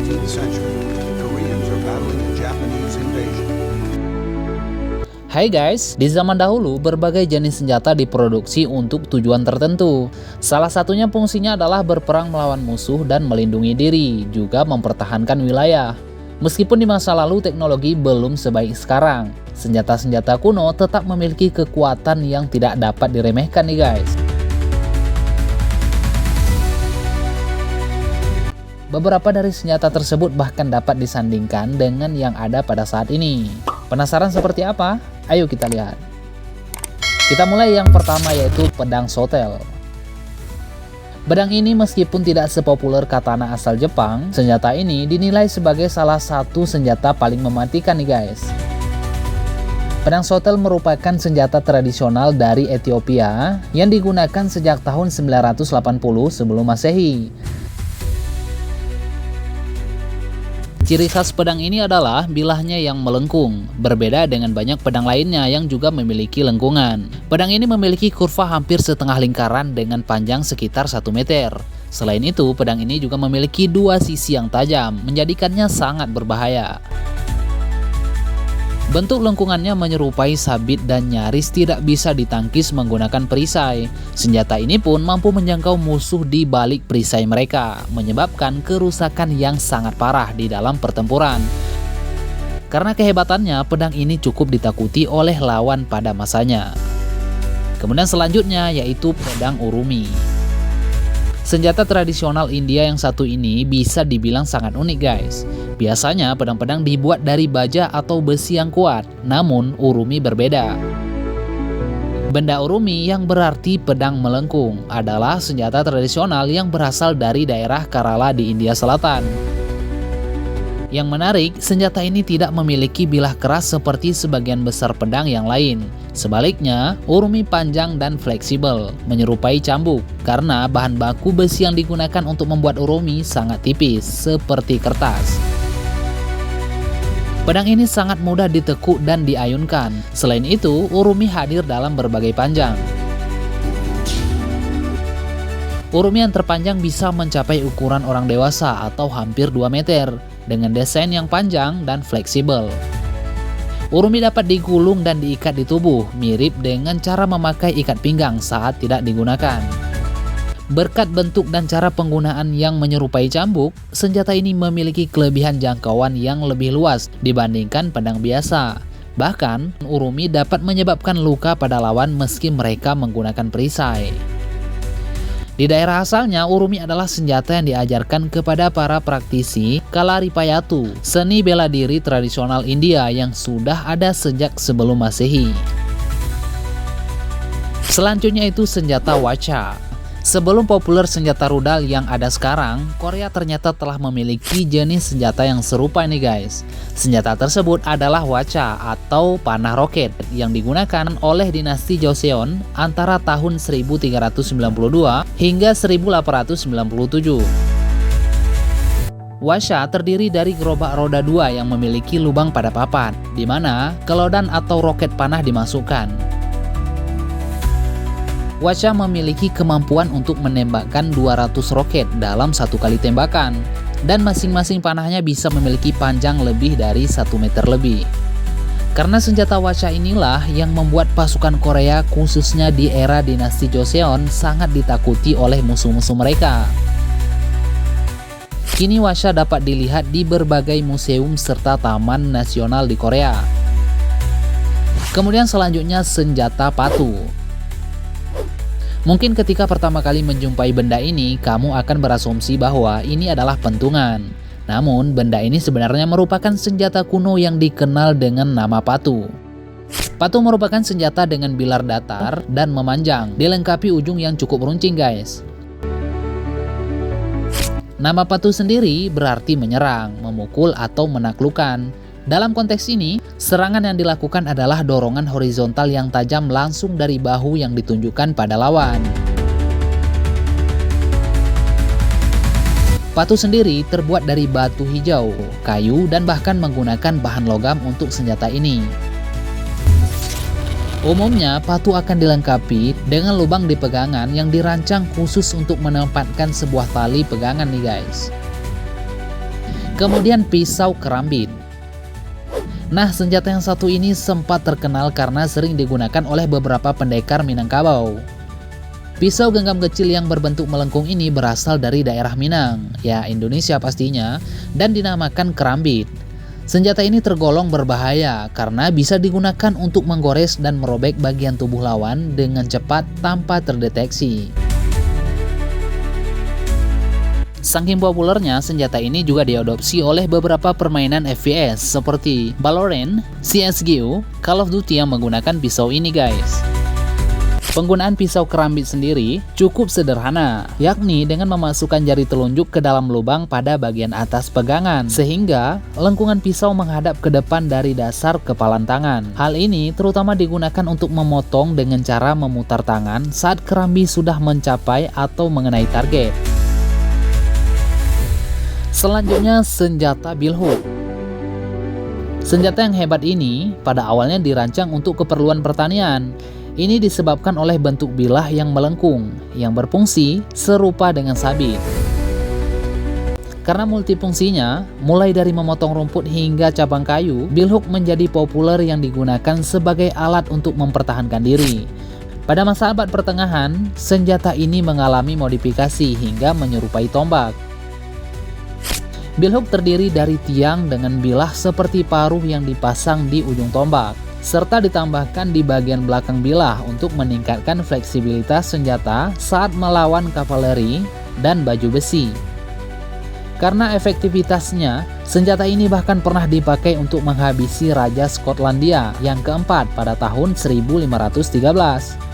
19th century, Koreans are battling a Japanese invasion. Hai guys, di zaman dahulu berbagai jenis senjata diproduksi untuk tujuan tertentu. Salah satunya fungsinya adalah berperang melawan musuh dan melindungi diri, juga mempertahankan wilayah. Meskipun di masa lalu teknologi belum sebaik sekarang, senjata-senjata kuno tetap memiliki kekuatan yang tidak dapat diremehkan nih guys. Beberapa dari senjata tersebut bahkan dapat disandingkan dengan yang ada pada saat ini. Penasaran seperti apa? Ayo kita lihat. Kita mulai yang pertama, yaitu pedang sotel. Pedang ini meskipun tidak sepopuler katana asal Jepang, senjata ini dinilai sebagai salah satu senjata paling mematikan nih guys. Pedang sotel merupakan senjata tradisional dari Ethiopia yang digunakan sejak tahun 980 sebelum Masehi. Ciri khas pedang ini adalah bilahnya yang melengkung, berbeda dengan banyak pedang lainnya yang juga memiliki lengkungan. Pedang ini memiliki kurva hampir setengah lingkaran dengan panjang sekitar 1 meter. Selain itu, pedang ini juga memiliki dua sisi yang tajam, menjadikannya sangat berbahaya. Bentuk lengkungannya menyerupai sabit dan nyaris tidak bisa ditangkis menggunakan perisai. Senjata ini pun mampu menjangkau musuh di balik perisai mereka, menyebabkan kerusakan yang sangat parah di dalam pertempuran. Karena kehebatannya, pedang ini cukup ditakuti oleh lawan pada masanya. Kemudian selanjutnya yaitu pedang urumi. Senjata tradisional India yang satu ini bisa dibilang sangat unik guys. Biasanya pedang-pedang dibuat dari baja atau besi yang kuat, namun urumi berbeda. Benda urumi yang berarti pedang melengkung adalah senjata tradisional yang berasal dari daerah Kerala di India Selatan. Yang menarik, senjata ini tidak memiliki bilah keras seperti sebagian besar pedang yang lain. Sebaliknya, urumi panjang dan fleksibel, menyerupai cambuk, karena bahan baku besi yang digunakan untuk membuat urumi sangat tipis, seperti kertas. Pedang ini sangat mudah ditekuk dan diayunkan. Selain itu, urumi hadir dalam berbagai panjang. Urumi yang terpanjang bisa mencapai ukuran orang dewasa atau hampir 2 meter, dengan desain yang panjang dan fleksibel. Urumi dapat digulung dan diikat di tubuh, mirip dengan cara memakai ikat pinggang saat tidak digunakan. Berkat bentuk dan cara penggunaan yang menyerupai cambuk, senjata ini memiliki kelebihan jangkauan yang lebih luas dibandingkan pedang biasa. Bahkan, urumi dapat menyebabkan luka pada lawan meski mereka menggunakan perisai. Di daerah asalnya, urumi adalah senjata yang diajarkan kepada para praktisi Kalaripayattu, seni bela diri tradisional India yang sudah ada sejak sebelum Masehi. Selanjutnya itu senjata wacha. Sebelum populer senjata rudal yang ada sekarang, Korea ternyata telah memiliki jenis senjata yang serupa nih guys. Senjata tersebut adalah wacha atau panah roket yang digunakan oleh dinasti Joseon antara tahun 1392 hingga 1897. Wacha terdiri dari gerobak roda 2 yang memiliki lubang pada papan, di mana kelodan atau roket panah dimasukkan. Wacha memiliki kemampuan untuk menembakkan 200 roket dalam satu kali tembakan, dan masing-masing panahnya bisa memiliki panjang lebih dari 1 meter lebih. Karena senjata wacha inilah yang membuat pasukan Korea khususnya di era dinasti Joseon sangat ditakuti oleh musuh-musuh mereka. Kini wacha dapat dilihat di berbagai museum serta taman nasional di Korea. Kemudian selanjutnya senjata patu. Mungkin ketika pertama kali menjumpai benda ini, kamu akan berasumsi bahwa ini adalah pentungan. Namun, benda ini sebenarnya merupakan senjata kuno yang dikenal dengan nama patu. Patu merupakan senjata dengan bilar datar dan memanjang, dilengkapi ujung yang cukup runcing guys. Nama patu sendiri berarti menyerang, memukul, atau menaklukkan. Dalam konteks ini, serangan yang dilakukan adalah dorongan horizontal yang tajam langsung dari bahu yang ditunjukkan pada lawan. Patu sendiri terbuat dari batu hijau, kayu, dan bahkan menggunakan bahan logam untuk senjata ini. Umumnya, patu akan dilengkapi dengan lubang di pegangan yang dirancang khusus untuk menempatkan sebuah tali pegangan nih guys. Kemudian pisau kerambit. Nah, senjata yang satu ini sempat terkenal karena sering digunakan oleh beberapa pendekar Minangkabau. Pisau genggam kecil yang berbentuk melengkung ini berasal dari daerah Minang, ya Indonesia pastinya, dan dinamakan kerambit. Senjata ini tergolong berbahaya karena bisa digunakan untuk menggores dan merobek bagian tubuh lawan dengan cepat tanpa terdeteksi. Saking populernya, senjata ini juga diadopsi oleh beberapa permainan FPS seperti Valorant, CS:GO, Call of Duty yang menggunakan pisau ini guys. Penggunaan pisau kerambit sendiri cukup sederhana, yakni dengan memasukkan jari telunjuk ke dalam lubang pada bagian atas pegangan, sehingga lengkungan pisau menghadap ke depan dari dasar kepalan tangan. Hal ini terutama digunakan untuk memotong dengan cara memutar tangan saat kerambi sudah mencapai atau mengenai target. Selanjutnya, senjata bilhook. Senjata yang hebat ini pada awalnya dirancang untuk keperluan pertanian. Ini disebabkan oleh bentuk bilah yang melengkung, yang berfungsi serupa dengan sabit. Karena multifungsinya, mulai dari memotong rumput hingga cabang kayu, bilhook menjadi populer yang digunakan sebagai alat untuk mempertahankan diri. Pada masa abad pertengahan, senjata ini mengalami modifikasi hingga menyerupai tombak. Bilhook terdiri dari tiang dengan bilah seperti paruh yang dipasang di ujung tombak, serta ditambahkan di bagian belakang bilah untuk meningkatkan fleksibilitas senjata saat melawan kavaleri dan baju besi. Karena efektivitasnya, senjata ini bahkan pernah dipakai untuk menghabisi Raja Skotlandia yang keempat pada tahun 1513.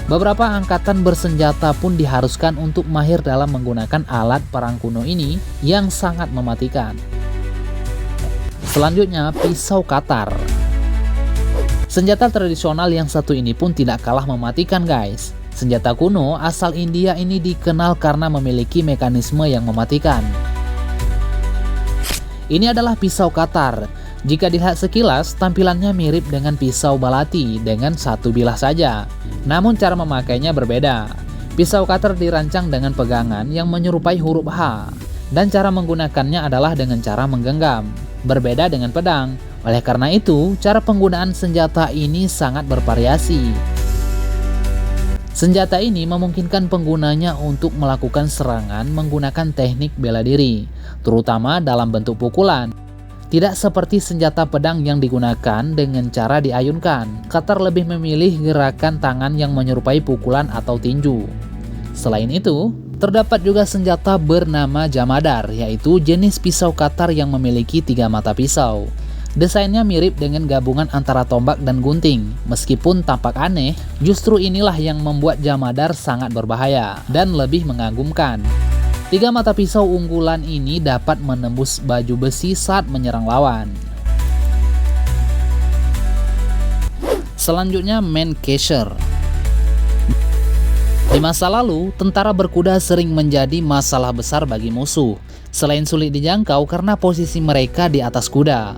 Beberapa angkatan bersenjata pun diharuskan untuk mahir dalam menggunakan alat perang kuno ini yang sangat mematikan. Selanjutnya, pisau katar. Senjata tradisional yang satu ini pun tidak kalah mematikan guys. Senjata kuno asal India ini dikenal karena memiliki mekanisme yang mematikan. Ini adalah pisau katar. Jika dilihat sekilas, tampilannya mirip dengan pisau balati dengan satu bilah saja. Namun cara memakainya berbeda. Pisau katar dirancang dengan pegangan yang menyerupai huruf H, dan cara menggunakannya adalah dengan cara menggenggam. Berbeda dengan pedang. Oleh karena itu, cara penggunaan senjata ini sangat bervariasi. Senjata ini memungkinkan penggunanya untuk melakukan serangan menggunakan teknik bela diri, terutama dalam bentuk pukulan. Tidak seperti senjata pedang yang digunakan dengan cara diayunkan, katar lebih memilih gerakan tangan yang menyerupai pukulan atau tinju. Selain itu, terdapat juga senjata bernama jamadar, yaitu jenis pisau katar yang memiliki 3 mata pisau. Desainnya mirip dengan gabungan antara tombak dan gunting. Meskipun tampak aneh, justru inilah yang membuat jamadar sangat berbahaya dan lebih mengagumkan. 3 mata pisau unggulan ini dapat menembus baju besi saat menyerang lawan. Selanjutnya, Mancasher. Di masa lalu, tentara berkuda sering menjadi masalah besar bagi musuh. Selain sulit dijangkau karena posisi mereka di atas kuda,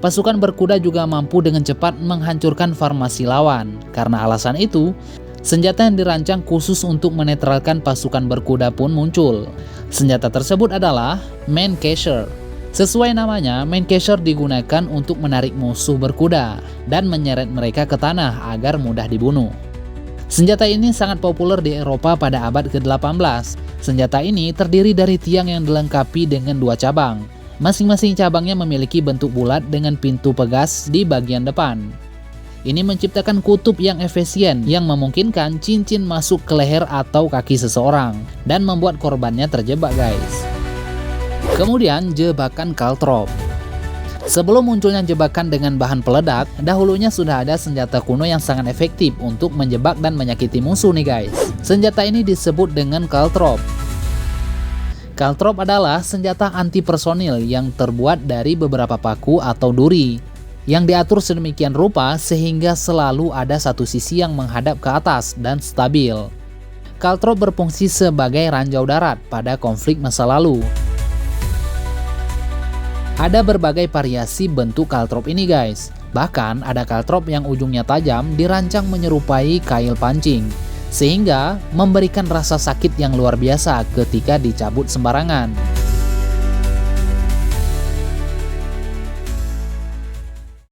pasukan berkuda juga mampu dengan cepat menghancurkan formasi lawan. Karena alasan itu, senjata yang dirancang khusus untuk menetralkan pasukan berkuda pun muncul. Senjata tersebut adalah Mancasher. Sesuai namanya, Mancasher digunakan untuk menarik musuh berkuda dan menyeret mereka ke tanah agar mudah dibunuh. Senjata ini sangat populer di Eropa pada abad ke-18. Senjata ini terdiri dari tiang yang dilengkapi dengan 2 cabang. Masing-masing cabangnya memiliki bentuk bulat dengan pintu pegas di bagian depan. Ini menciptakan kutub yang efisien yang memungkinkan cincin masuk ke leher atau kaki seseorang dan membuat korbannya terjebak guys. Kemudian jebakan caltrop. Sebelum munculnya jebakan dengan bahan peledak, dahulunya sudah ada senjata kuno yang sangat efektif untuk menjebak dan menyakiti musuh nih guys. Senjata ini disebut dengan caltrop. Caltrop adalah senjata anti personil yang terbuat dari beberapa paku atau duri yang diatur sedemikian rupa sehingga selalu ada satu sisi yang menghadap ke atas dan stabil. Caltrop berfungsi sebagai ranjau darat pada konflik masa lalu. Ada berbagai variasi bentuk caltrop ini guys. Bahkan ada caltrop yang ujungnya tajam dirancang menyerupai kail pancing, sehingga memberikan rasa sakit yang luar biasa ketika dicabut sembarangan.